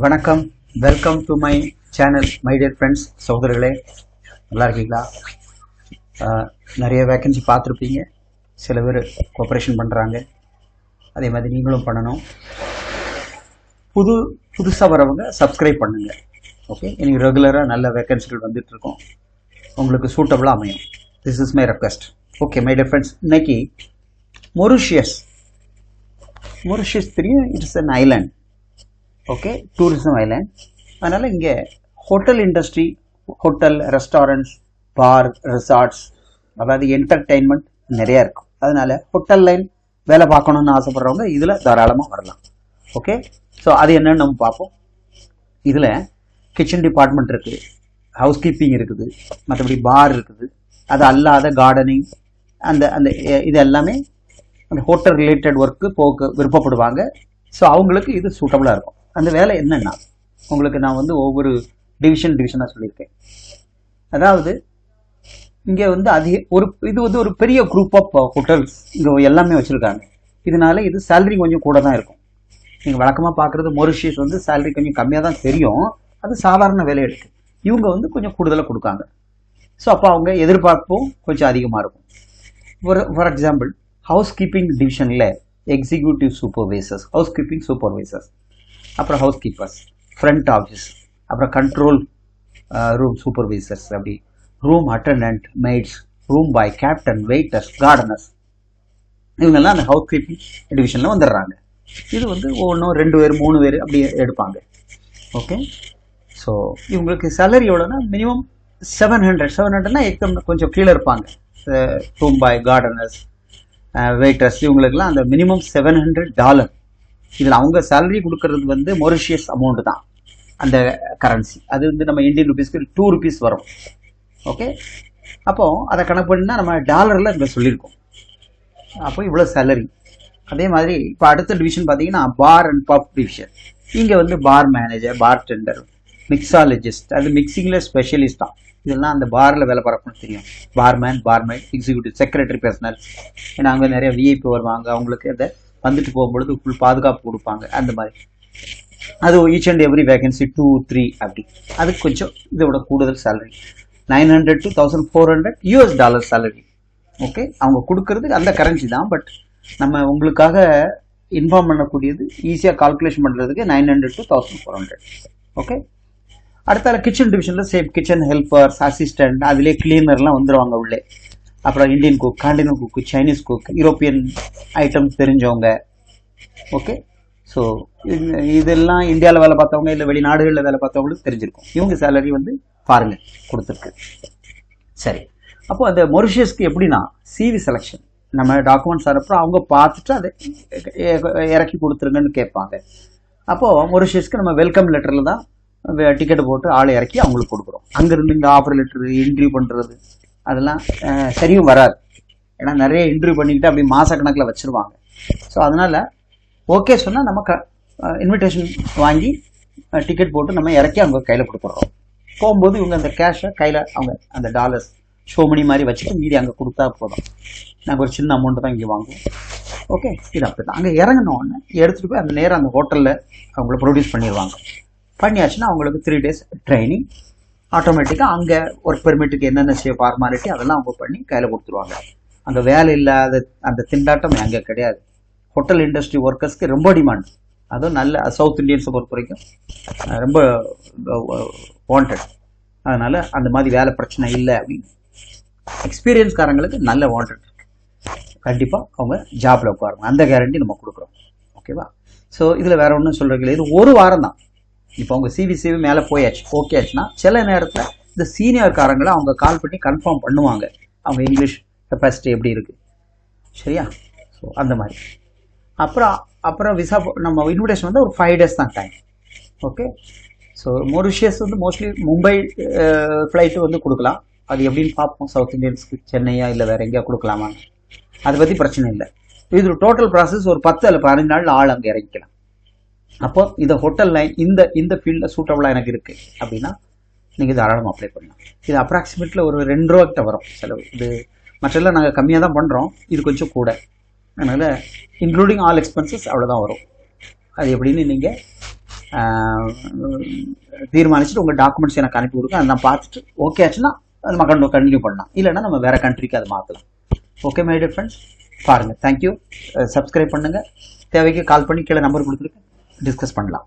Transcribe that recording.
வணக்கம், welcome to my channel my dear friends. சகோதரர்களே, நல்லா இருக்கீங்களா? நிறைய வேக்கன்சி பார்த்துருப்பீங்க. சில பேர் கோஆப்ரேஷன் பண்ணுறாங்க, அதே மாதிரி நீங்களும் பண்ணணும். புதுசாக வரவங்க சப்ஸ்கிரைப் பண்ணுங்க. ஓகே, எனக்கு ரெகுலராக நல்ல வேக்கன்சிகள் வந்துட்டுருக்கோம், உங்களுக்கு சூட்டபுளாக அமையும். This is my request. Okay my dear friends, இன்னைக்கு மொரிஷியஸ் தெரியும், it's an island. Okay, tourism island. அதனால் இங்கே ஹோட்டல் இண்டஸ்ட்ரி, ஹோட்டல், ரெஸ்டாரண்ட்ஸ், பார், ரெசார்ட்ஸ், அதாவது என்டர்டெயின்மெண்ட் நிறையா இருக்கும். அதனால் ஹோட்டல் லைன் வேலை பார்க்கணுன்னு ஆசைப்படுறவங்க இதில் தாராளமாக வரலாம். ஓகே, ஸோ அது என்னன்னு நம்ம பார்ப்போம். இதில் கிச்சன் டிபார்ட்மெண்ட் இருக்குது, ஹவுஸ் கீப்பிங் இருக்குது, மற்றபடி பார் இருக்குது. அது அல்லாத கார்டனிங், அந்த அந்த இது எல்லாமே அந்த ஹோட்டல் ரிலேட்டட் ஒர்க்கு போக விருப்பப்படுவாங்க. ஸோ அவங்களுக்கு இது சூட்டபுளாக இருக்கும். அந்த வேலை என்னன்னா, உங்களுக்கு நான் ஒவ்வொரு டிவிஷனாக சொல்லியிருக்கேன். அதாவது இங்கே இது ஒரு பெரிய குரூப் ஆஃப் ஹோட்டல்ஸ் இங்கே எல்லாமே வச்சுருக்காங்க. இதனால இது சேலரி கொஞ்சம் கூட தான் இருக்கும். நீங்கள் வழக்கமாக பார்க்குறது மொரிஷியஸ் சேலரி கொஞ்சம் கம்மியாக தான் தெரியும். அது சாதாரண வேலை எடுக்கு. இவங்க கொஞ்சம் கூடுதலாக கொடுக்காங்க. ஸோ அப்போ அவங்க எதிர்பார்ப்பும் கொஞ்சம் அதிகமாக இருக்கும். ஃபார் எக்ஸாம்பிள், ஹவுஸ் கீப்பிங் டிவிஷனில் executive supervisors, house keeping supervisors, அப்புறம் ஹவுஸ் கீப்பர்ஸ், ஃப்ரண்ட் ஆஃபீஸ், அப்புறம் கண்ட்ரோல் ரூம் சூப்பர்வைசர்ஸ், அப்படி room attendant, maids, room boy, captain, waiters, gardeners, இவங்கெல்லாம் அந்த ஹவுஸ் கீப்பிங் டிவிஷனில் வந்துடுறாங்க. இது ஒவ்வொன்றும் 2 பேர் 3 பேர் அப்படி எடுப்பாங்க. ஓகே, ஸோ இவங்களுக்கு சேலரி எவ்வளோன்னா மினிமம் 700 எக்ஸாம் கொஞ்சம் கீழே இருப்பாங்க. ரூம் பாய், கார்டனர்ஸ், வெயிட்டர்ஸ், இவங்களுக்குலாம் அந்த மினிமம் $700. இதில் அவங்க சேலரி கொடுக்கறது மொரிஷியஸ் அமௌண்ட் தான், அந்த கரன்சி. அது நம்ம இந்தியன் ருபீஸ்க்கு 2 rupees வரும். ஓகே, அப்போ அதை கணக்கு பண்ணினா நம்ம டாலரில் இங்கே சொல்லியிருக்கோம். அப்போ இவ்வளோ சேலரி. அதே மாதிரி இப்போ அடுத்த டிவிஷன் பார்த்தீங்கன்னா பார் அண்ட் பப் டிவிஷன். இங்கே பார் மேனேஜர், பார் டெண்டர், மிக்ஸாலஜிஸ்ட், அது மிக்சிங்கில் ஸ்பெஷலிஸ்ட் தான். இதெல்லாம் அந்த பாரில் வேலை பார்க்கணும்னு தெரியும். பார்மேன், பார்மேட், எக்ஸிக்யூட்டிவ், செக்ரட்டரி, பர்சனல். ஏன்னா அங்கே நிறைய விஐபி வருவாங்க, அவங்களுக்கு அதை வந்துட்டு போகும்பொழுது ஃபுல் பாதுகாப்பு கொடுப்பாங்க. அந்த மாதிரி அது ஈச் அண்ட் எவ்ரி வேகன்சி 2, 3 அப்படி. அதுக்கு கொஞ்சம் இதோட கூடுதல் சேலரி, $900 to $1,400 சேலரி. ஓகே, அவங்க கொடுக்கறதுக்கு அந்த கரன்சி தான். பட் நம்ம உங்களுக்காக இன்ஃபார்ம் பண்ணக்கூடியது ஈஸியாக கால்குலேஷன் பண்ணுறதுக்கு $900 to $1,400. ஓகே, அடுத்தால கிச்சன் டிவிஷனில் சேம் கிச்சன் ஹெல்ப்பர்ஸ், அசிஸ்டன்ட், அதிலே கிளீனர்லாம் வந்துடுவாங்க உள்ளே. அப்புறம் Indian cook, continental cook, Chinese cook, European items தெரிஞ்சவங்க. ஓகே, ஸோ இதெல்லாம் இந்தியாவில் வேலை பார்த்தவங்க இல்லை வெளிநாடுகளில் வேலை பார்த்தவங்களுக்கு தெரிஞ்சிருக்கும். இவங்க சேலரி பாருங்கள் கொடுத்துருக்கு. சரி, அப்போ அந்த மொரிஷியஸ்க்கு எப்படின்னா சிவி செலெக்ஷன், நம்ம டாக்குமெண்ட்ஸ் அனுப்புகிறோம், அவங்க பார்த்துட்டு அதை இறக்கி கொடுத்துருங்கன்னு கேட்பாங்க. அப்போது மொரிஷியஸ்க்கு நம்ம வெல்கம் லெட்டரில் தான் டிக்கெட் போட்டு ஆளை இறக்கி அவங்களுக்கு கொடுக்குறோம். அங்கேருந்து இங்கே ஆஃபர் லெட்டரு, இன்டர்வியூ பண்ணுறது, அதெல்லாம் சரியும் வராது. ஏன்னா நிறைய இன்டர்வியூ பண்ணிக்கிட்டு அப்படி மாதக்கணக்கில் வச்சுருவாங்க. ஸோ அதனால் ஓகே சொன்னால் நம்ம இன்விடேஷன் வாங்கி டிக்கெட் போட்டு நம்ம இறக்கி அவங்க கையில் கொடுத்துட்றோம். போகும்போது இவங்க அந்த கேஷை கையில் அவங்க அந்த டாலர்ஸ் ஷோமணி மாதிரி வச்சுட்டு மீதி அங்கே கொடுத்தா போதும். நாங்கள் ஒரு சின்ன அமௌண்ட்டு தான் இங்கே வாங்குவோம். ஓகே, இது அப்படி தான். அங்கே இறங்கினோடனே எடுத்துகிட்டு போய் அந்த நேரம் அந்த ஹோட்டலில் அவங்கள ப்ரொடியூஸ் பண்ணிடுவாங்க. பண்ணியாச்சுன்னா அவங்களுக்கு 3 days ட்ரைனிங். ஆட்டோமேட்டிக்காக அங்கே ஒர்க் பெர்மிட்டுக்கு என்னென்ன ஃபார்மாலிட்டி அதெல்லாம் அவங்க பண்ணி கையில் கொடுத்துருவாங்க. அங்கே வேலை இல்லாத அந்த திண்டாட்டம் அங்கே கிடையாது. ஹோட்டல் இண்டஸ்ட்ரி ஒர்க்கர்ஸ்க்கு ரொம்ப டிமாண்ட். அதுவும் நல்ல சவுத் இண்டியன்ஸை பொறுத்த வரைக்கும் ரொம்ப வாண்டட். அதனால் அந்த மாதிரி வேலை பிரச்சனை இல்லை அப்படின்னு எக்ஸ்பீரியன்ஸ்காரங்களுக்கு நல்ல வாண்டட். கண்டிப்பாக அவங்க ஜாப்பில் உட்காருங்க, அந்த கேரண்டி நம்ம கொடுக்குறோம். ஓகேவா? ஸோ இதில் வேறு ஒன்றும் சொல்கிறீங்களா, இது 1 வாரம் தான். இப்போ அவங்க சிவி மேலே போயாச்சு, ஓகே ஆச்சுன்னா சில நேரத்தில் இந்த சீனியர்காரங்களை அவங்க கால் பண்ணி கன்ஃபார்ம் பண்ணுவாங்க அவங்க இங்கிலீஷ் கெப்பாசிட்டி எப்படி இருக்குது. சரியா? ஸோ அந்த மாதிரி அப்புறம் விசா நம்ம இன்விடேஷன் ஒரு 5 days தான் time. Okay, so Mauritius mostly Mumbai flight கொடுக்கலாம். அது எப்படின்னு பார்ப்போம். சவுத் இண்டியன்ஸ்க்கு சென்னையா இல்லை வேறு எங்கேயா கொடுக்கலாமா, அதை பற்றி பிரச்சனை இல்லை. இது டோட்டல் ப்ராசஸ் ஒரு 10 அல்ல 15 நாள் ஆள் அங்கே இறங்கிக்கலாம். அப்போ இந்த ஹோட்டல் லைன் இந்த ஃபீல்டில் சூட்டபுளாக எனக்கு இருக்குது அப்படின்னா நீங்கள் தாராளமாக அப்ளை பண்ணலாம். இது அப்ராக்சிமேட்டில் ஒரு $2 வரும் செலவு. இது மற்றெல்லாம் நாங்கள் கம்மியாக தான் பண்ணுறோம், இது கொஞ்சம் கூட. அதனால் இன்க்ளூடிங் ஆல் எக்ஸ்பென்சஸ் அவ்வளோதான் வரும். அது எப்படின்னு நீங்கள் தீர்மானிச்சுட்டு உங்கள் டாக்குமெண்ட்ஸ் எனக்கு அனுப்பி கொடுங்க. அதை நான் பார்த்துட்டு ஓகே ஆச்சுன்னா நம்ம கண்டினியூ பண்ணலாம், இல்லைன்னா நம்ம வேறு கண்ட்ரிக்கு அதை மாற்றலாம். ஓகே மை டியர் ஃப்ரெண்ட்ஸ், பாருங்கள். தேங்க்யூ. சப்ஸ்கிரைப் பண்ணுங்கள். தேவைக்கு கால் பண்ணி கீழே நம்பர் கொடுத்துருக்கு, டிஸ்கஸ் பண்ணலாம்.